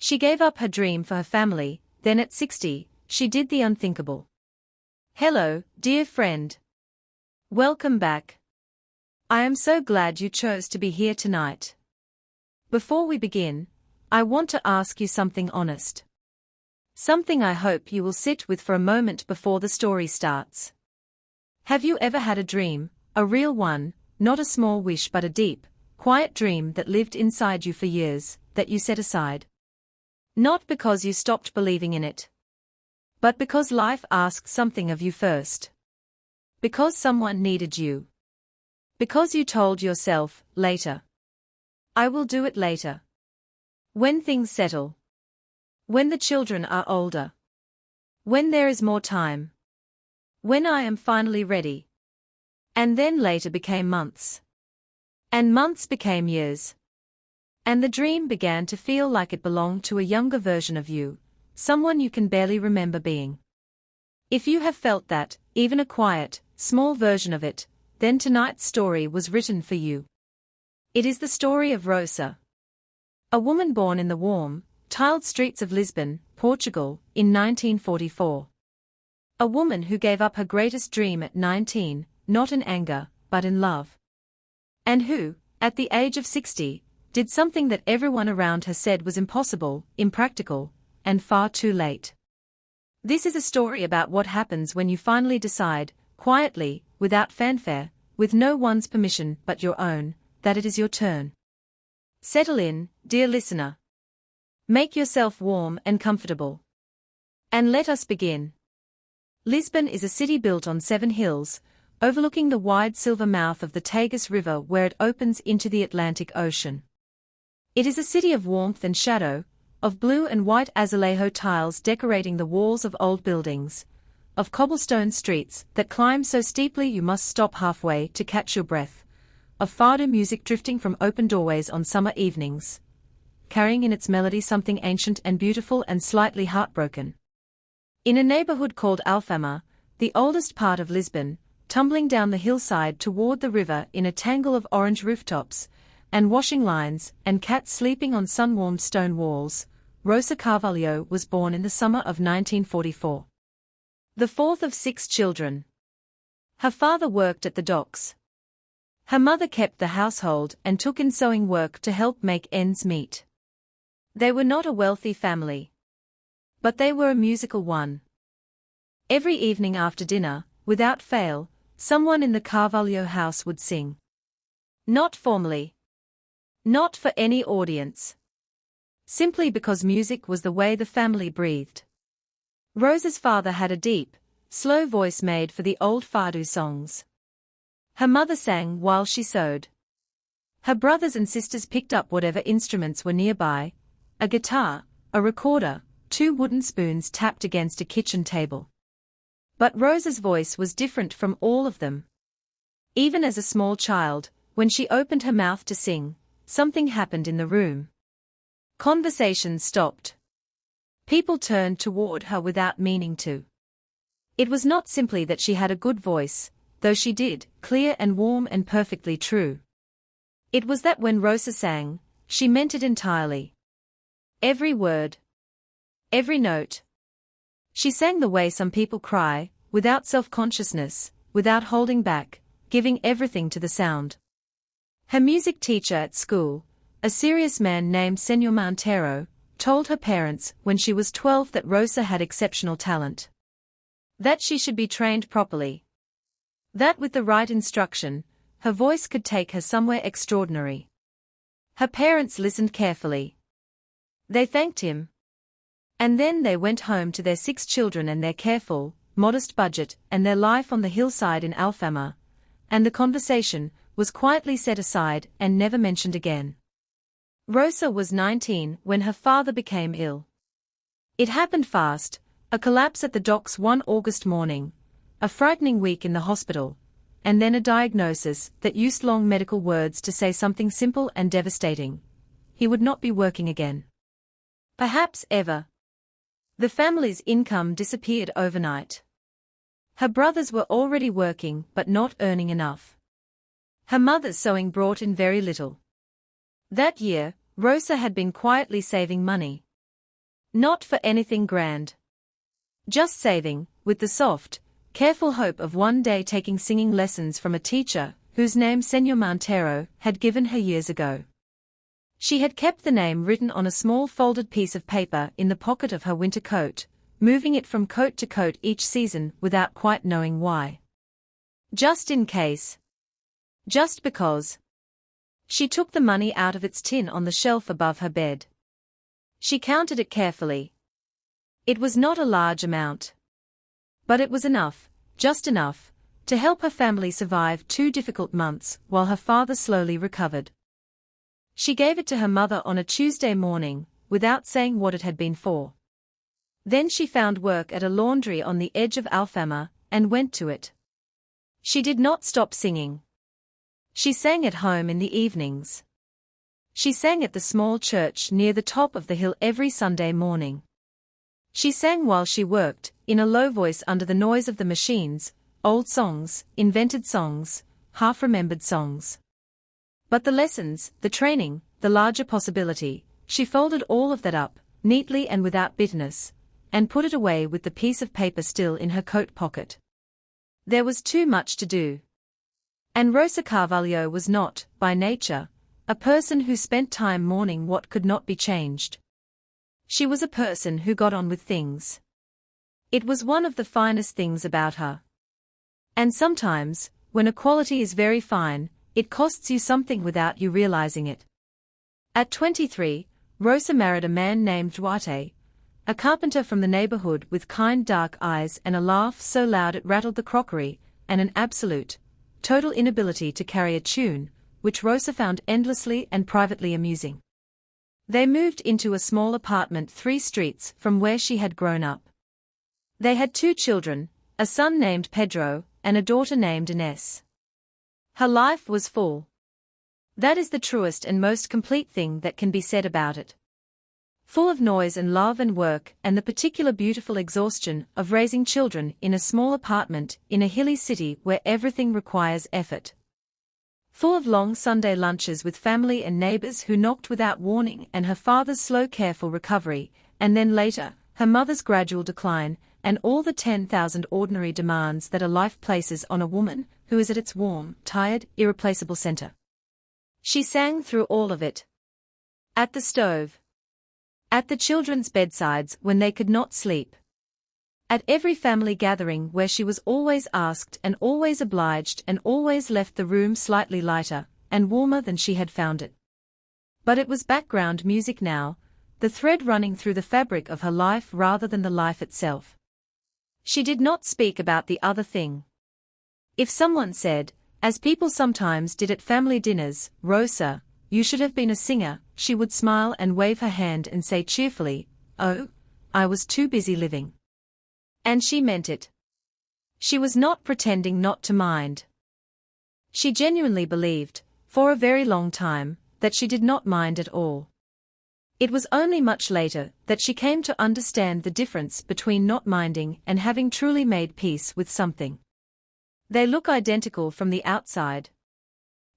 She gave up her dream for her family, then at 60, she did the unthinkable. Hello, dear friend. Welcome back. I am so glad you chose to be here tonight. Before we begin, I want to ask you something honest. Something I hope you will sit with for a moment before the story starts. Have you ever had a dream, a real one, not a small wish but a deep, quiet dream that lived inside you for years, that you set aside? Not because you stopped believing in it, but because life asked something of you first. Because someone needed you. Because you told yourself, later. I will do it later. When things settle. When the children are older. When there is more time. When I am finally ready. And then later became months. And months became years. And the dream began to feel like it belonged to a younger version of you, someone you can barely remember being. If you have felt that, even a quiet, small version of it, then tonight's story was written for you. It is the story of Rosa. A woman born in the warm, tiled streets of Lisbon, Portugal, in 1944. A woman who gave up her greatest dream at 19, not in anger, but in love. And who, at the age of 60, did something that everyone around her said was impossible, impractical, and far too late. This is a story about what happens when you finally decide, quietly, without fanfare, with no one's permission but your own, that it is your turn. Settle in, dear listener. Make yourself warm and comfortable. And let us begin. Lisbon is a city built on 7 hills, overlooking the wide silver mouth of the Tagus River where it opens into the Atlantic Ocean. It is a city of warmth and shadow, of blue and white azulejo tiles decorating the walls of old buildings, of cobblestone streets that climb so steeply you must stop halfway to catch your breath, of fado music drifting from open doorways on summer evenings, carrying in its melody something ancient and beautiful and slightly heartbroken. In a neighborhood called Alfama, the oldest part of Lisbon, tumbling down the hillside toward the river in a tangle of orange rooftops, and washing lines, and cats sleeping on sun-warmed stone walls, Rosa Carvalho was born in the summer of 1944. The fourth of 6 children. Her father worked at the docks. Her mother kept the household and took in sewing work to help make ends meet. They were not a wealthy family. But they were a musical one. Every evening after dinner, without fail, someone in the Carvalho house would sing. Not formally. Not for any audience. Simply because music was the way the family breathed. Rosa's father had a deep, slow voice made for the old fado songs. Her mother sang while she sewed. Her brothers and sisters picked up whatever instruments were nearby, a guitar, a recorder, 2 wooden spoons tapped against a kitchen table. But Rosa's voice was different from all of them. Even as a small child, when she opened her mouth to sing, something happened in the room. Conversations stopped. People turned toward her without meaning to. It was not simply that she had a good voice, though she did, clear and warm and perfectly true. It was that when Rosa sang, she meant it entirely. Every word. Every note. She sang the way some people cry, without self-consciousness, without holding back, giving everything to the sound. Her music teacher at school, a serious man named Senor Montero, told her parents when she was 12 that Rosa had exceptional talent. That she should be trained properly. That with the right instruction, her voice could take her somewhere extraordinary. Her parents listened carefully. They thanked him. And then they went home to their 6 children and their careful, modest budget and their life on the hillside in Alfama, and the conversation was quietly set aside and never mentioned again. Rosa was 19 when her father became ill. It happened fast, a collapse at the docks one August morning, a frightening week in the hospital, and then a diagnosis that used long medical words to say something simple and devastating. He would not be working again. Perhaps ever. The family's income disappeared overnight. Her brothers were already working but not earning enough. Her mother's sewing brought in very little. That year, Rosa had been quietly saving money. Not for anything grand. Just saving, with the soft, careful hope of one day taking singing lessons from a teacher, whose name Senor Montero had given her years ago. She had kept the name written on a small folded piece of paper in the pocket of her winter coat, moving it from coat to coat each season without quite knowing why. Just in case. Just because. She took the money out of its tin on the shelf above her bed. She counted it carefully. It was not a large amount. But it was enough, just enough, to help her family survive 2 difficult months while her father slowly recovered. She gave it to her mother on a Tuesday morning, without saying what it had been for. Then she found work at a laundry on the edge of Alfama, and went to it. She did not stop singing. She sang at home in the evenings. She sang at the small church near the top of the hill every Sunday morning. She sang while she worked, in a low voice under the noise of the machines, old songs, invented songs, half-remembered songs. But the lessons, the training, the larger possibility, she folded all of that up, neatly and without bitterness, and put it away with the piece of paper still in her coat pocket. There was too much to do. And Rosa Carvalho was not, by nature, a person who spent time mourning what could not be changed. She was a person who got on with things. It was one of the finest things about her. And sometimes, when a quality is very fine, it costs you something without you realizing it. At 23, Rosa married a man named Duarte, a carpenter from the neighborhood with kind dark eyes and a laugh so loud it rattled the crockery, and an absolute, total inability to carry a tune, which Rosa found endlessly and privately amusing. They moved into a small apartment 3 streets from where she had grown up. They had 2 children, a son named Pedro, and a daughter named Inés. Her life was full. That is the truest and most complete thing that can be said about it. Full of noise and love and work and the particular beautiful exhaustion of raising children in a small apartment in a hilly city where everything requires effort. Full of long Sunday lunches with family and neighbors who knocked without warning and her father's slow careful recovery, and then later, her mother's gradual decline, and all the 10,000 ordinary demands that a life places on a woman who is at its warm, tired, irreplaceable center. She sang through all of it. At the stove. At the children's bedsides when they could not sleep. At every family gathering where she was always asked and always obliged and always left the room slightly lighter and warmer than she had found it. But it was background music now, the thread running through the fabric of her life rather than the life itself. She did not speak about the other thing. If someone said, as people sometimes did at family dinners, "Rosa, you should have been a singer," she would smile and wave her hand and say cheerfully, "Oh, I was too busy living." And she meant it. She was not pretending not to mind. She genuinely believed, for a very long time, that she did not mind at all. It was only much later that she came to understand the difference between not minding and having truly made peace with something. They look identical from the outside.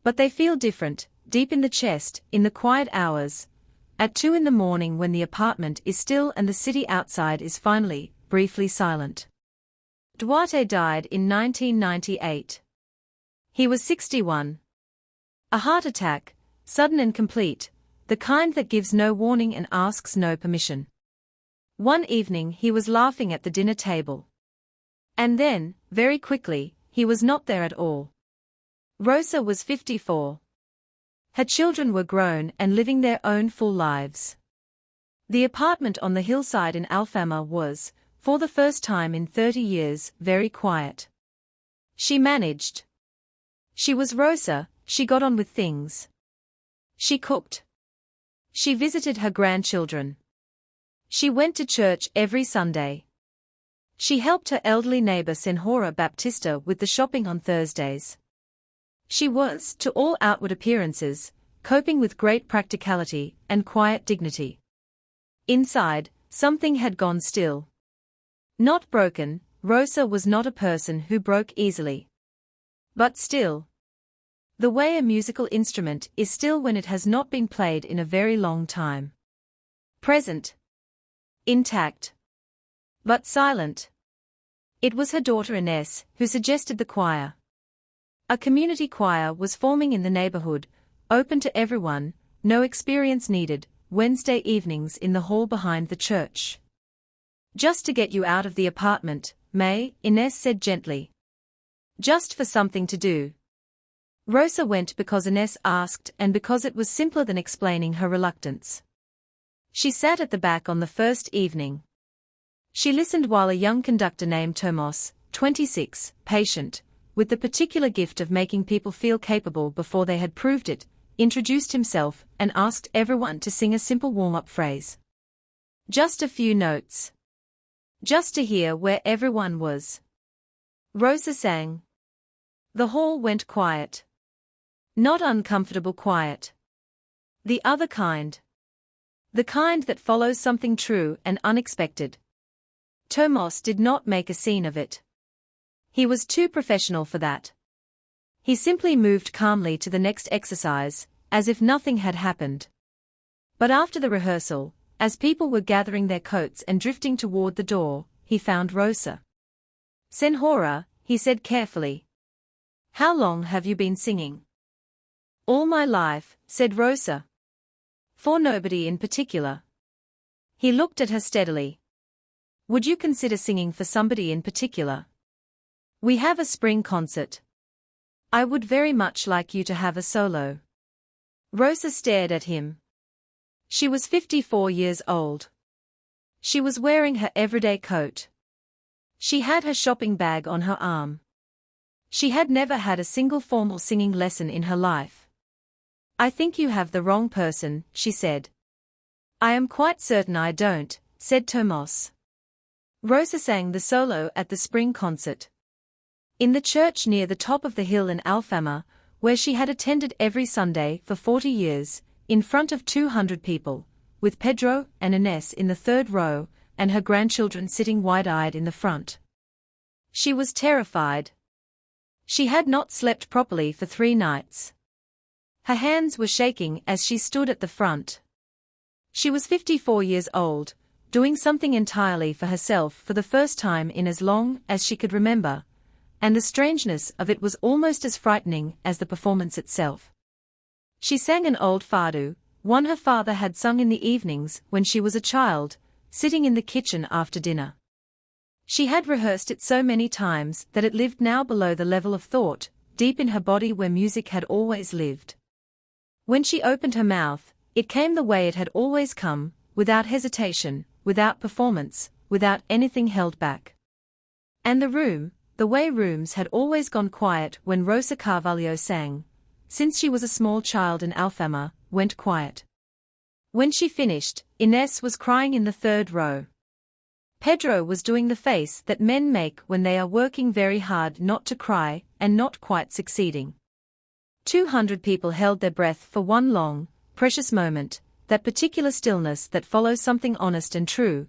But they feel different, deep in the chest, in the quiet hours, at 2 in the morning when the apartment is still and the city outside is finally, briefly silent. Duarte died in 1998. He was 61. A heart attack, sudden and complete, the kind that gives no warning and asks no permission. One evening he was laughing at the dinner table. And then, very quickly, he was not there at all. Rosa was 54. Her children were grown and living their own full lives. The apartment on the hillside in Alfama was, for the first time in 30 years, very quiet. She managed. She was Rosa, she got on with things. She cooked. She visited her grandchildren. She went to church every Sunday. She helped her elderly neighbor Senhora Baptista with the shopping on Thursdays. She was, to all outward appearances, coping with great practicality and quiet dignity. Inside, something had gone still. Not broken, Rosa was not a person who broke easily. But still. The way a musical instrument is still when it has not been played in a very long time. Present. intact, but silent. It was her daughter Ines who suggested the choir. A community choir was forming in the neighborhood, open to everyone, no experience needed, Wednesday evenings in the hall behind the church. Just to get you out of the apartment, May, Ines said gently. Just for something to do. Rosa went because Ines asked and because it was simpler than explaining her reluctance. She sat at the back on the first evening. She listened while a young conductor named Tomas, 26, patient, with the particular gift of making people feel capable before they had proved it, introduced himself and asked everyone to sing a simple warm-up phrase. Just a few notes. Just to hear where everyone was. Rosa sang. The hall went quiet. Not uncomfortable quiet. The other kind. The kind that follows something true and unexpected. Tomas did not make a scene of it. He was too professional for that. He simply moved calmly to the next exercise, as if nothing had happened. But after the rehearsal, as people were gathering their coats and drifting toward the door, he found Rosa. Senhora, he said carefully. How long have you been singing? All my life, said Rosa. For nobody in particular. He looked at her steadily. Would you consider singing for somebody in particular? We have a spring concert. I would very much like you to have a solo. Rosa stared at him. She was 54 years old. She was wearing her everyday coat. She had her shopping bag on her arm. She had never had a single formal singing lesson in her life. I think you have the wrong person, she said. I am quite certain I don't, said Tomas. Rosa sang the solo at the spring concert. In the church near the top of the hill in Alfama, where she had attended every Sunday for 40 years, in front of 200 people, with Pedro and Ines in the third row, and her grandchildren sitting wide-eyed in the front. She was terrified. She had not slept properly for 3 nights. Her hands were shaking as she stood at the front. She was 54 years old, doing something entirely for herself for the first time in as long as she could remember, and the strangeness of it was almost as frightening as the performance itself. She sang an old fado, one her father had sung in the evenings when she was a child, sitting in the kitchen after dinner. She had rehearsed it so many times that it lived now below the level of thought, deep in her body where music had always lived. When she opened her mouth, it came the way it had always come, without hesitation, without performance, without anything held back. And the way rooms had always gone quiet when Rosa Carvalho sang, since she was a small child in Alfama, went quiet. When she finished, Ines was crying in the third row. Pedro was doing the face that men make when they are working very hard not to cry and not quite succeeding. 200 people held their breath for one long, precious moment, that particular stillness that follows something honest and true,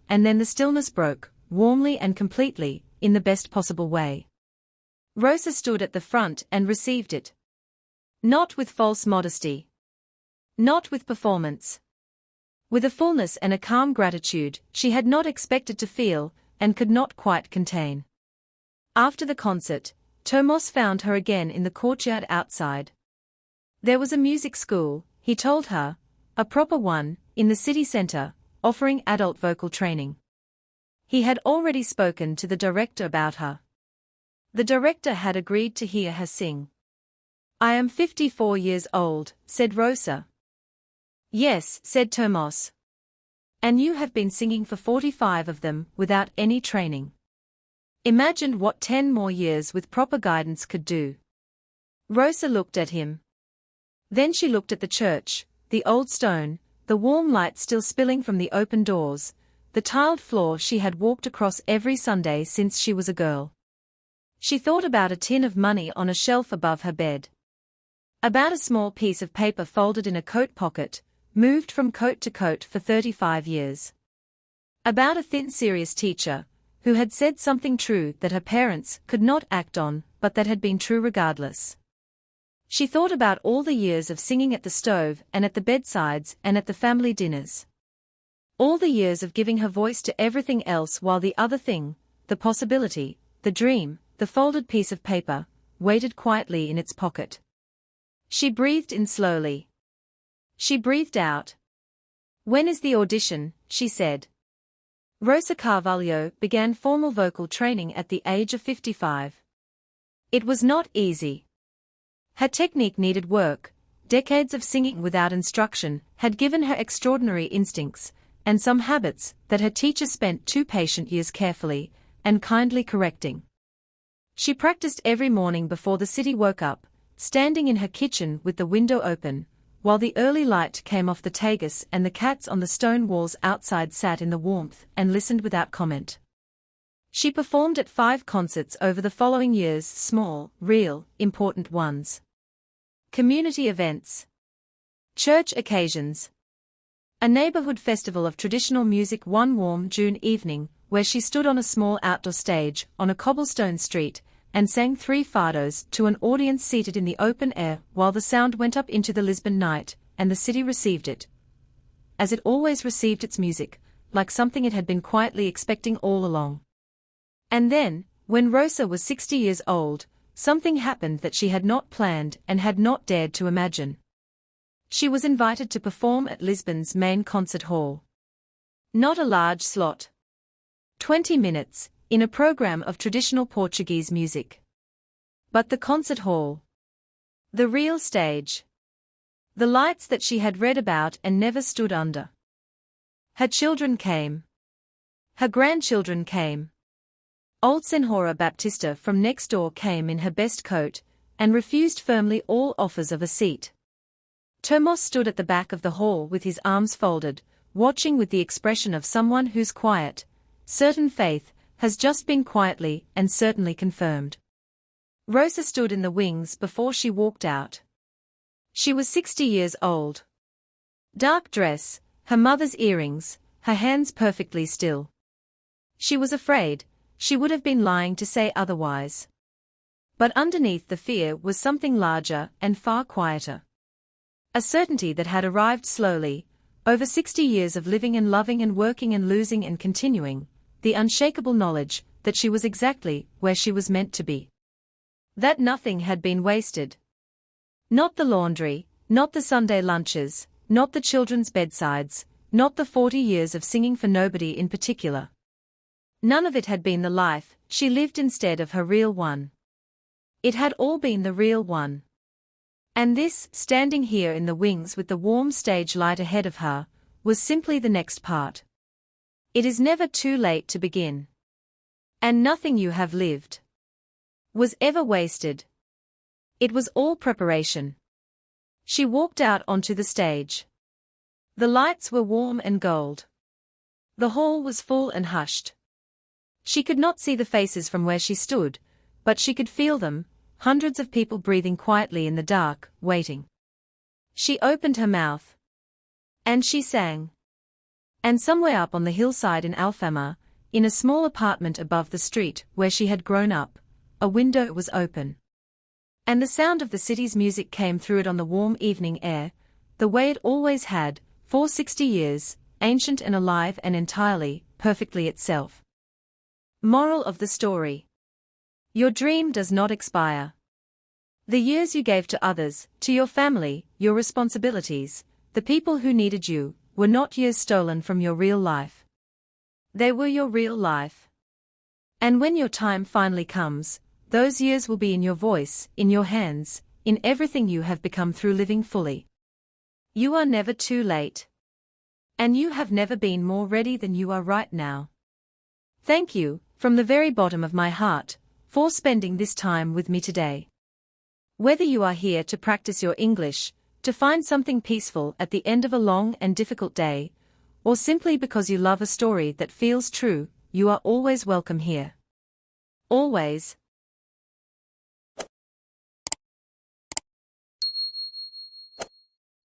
and then the stillness broke, warmly and completely, in the best possible way. Rosa stood at the front and received it. Not with false modesty. Not with performance. With a fullness and a calm gratitude she had not expected to feel, and could not quite contain. After the concert, Tomas found her again in the courtyard outside. There was a music school, he told her, a proper one, in the city center, offering adult vocal training. He had already spoken to the director about her. The director had agreed to hear her sing. I am 54 years old, said Rosa. Yes, said Tomas. And you have been singing for 45 of them without any training. Imagine what 10 more years with proper guidance could do. Rosa looked at him. Then she looked at the church, the old stone, the warm light still spilling from the open doors, the tiled floor she had walked across every Sunday since she was a girl. She thought about a tin of money on a shelf above her bed. About a small piece of paper folded in a coat pocket, moved from coat to coat for 35 years. About a thin serious teacher, who had said something true that her parents could not act on, but that had been true regardless. She thought about all the years of singing at the stove and at the bedsides and at the family dinners. All the years of giving her voice to everything else while the other thing, the possibility, the dream, the folded piece of paper, waited quietly in its pocket. She breathed in slowly. She breathed out. "When is the audition?" she said. Rosa Carvalho began formal vocal training at the age of 55. It was not easy. Her technique needed work. Decades of singing without instruction had given her extraordinary instincts, and some habits that her teacher spent 2 patient years carefully and kindly correcting. She practiced every morning before the city woke up, standing in her kitchen with the window open, while the early light came off the Tagus and the cats on the stone walls outside sat in the warmth and listened without comment. She performed at 5 concerts over the following years, small, real, important ones. Community events. Church occasions. A neighborhood festival of traditional music one warm June evening, where she stood on a small outdoor stage on a cobblestone street and sang 3 fados to an audience seated in the open air while the sound went up into the Lisbon night, and the city received it. As it always received its music, like something it had been quietly expecting all along. And then, when Rosa was 60 years old, something happened that she had not planned and had not dared to imagine. She was invited to perform at Lisbon's main concert hall. Not a large slot. 20 minutes, in a program of traditional Portuguese music. But the concert hall. The real stage. The lights that she had read about and never stood under. Her children came. Her grandchildren came. Old Senhora Baptista from next door came in her best coat, and refused firmly all offers of a seat. Termos stood at the back of the hall with his arms folded, watching with the expression of someone whose quiet, certain faith has just been quietly and certainly confirmed. Rosa stood in the wings before she walked out. She was 60 years old. Dark dress, her mother's earrings, her hands perfectly still. She was afraid. She would have been lying to say otherwise. But underneath the fear was something larger and far quieter. A certainty that had arrived slowly, over 60 years of living and loving and working and losing and continuing, the unshakable knowledge that she was exactly where she was meant to be. That nothing had been wasted. Not the laundry, not the Sunday lunches, not the children's bedsides, not the 40 years of singing for nobody in particular. None of it had been the life she lived instead of her real one. It had all been the real one. And this, standing here in the wings with the warm stage light ahead of her, was simply the next part. It is never too late to begin. And nothing you have lived was ever wasted. It was all preparation. She walked out onto the stage. The lights were warm and gold. The hall was full and hushed. She could not see the faces from where she stood, but she could feel them, hundreds of people breathing quietly in the dark, waiting. She opened her mouth. And she sang. And somewhere up on the hillside in Alfama, in a small apartment above the street where she had grown up, a window was open. And the sound of the city's music came through it on the warm evening air, the way it always had, for 60 years, ancient and alive and entirely, perfectly itself. Moral of the story. Your dream does not expire. The years you gave to others, to your family, your responsibilities, the people who needed you, were not years stolen from your real life. They were your real life. And when your time finally comes, those years will be in your voice, in your hands, in everything you have become through living fully. You are never too late. And you have never been more ready than you are right now. Thank you, from the very bottom of my heart, for spending this time with me today. Whether you are here to practice your English, to find something peaceful at the end of a long and difficult day, or simply because you love a story that feels true, you are always welcome here. Always.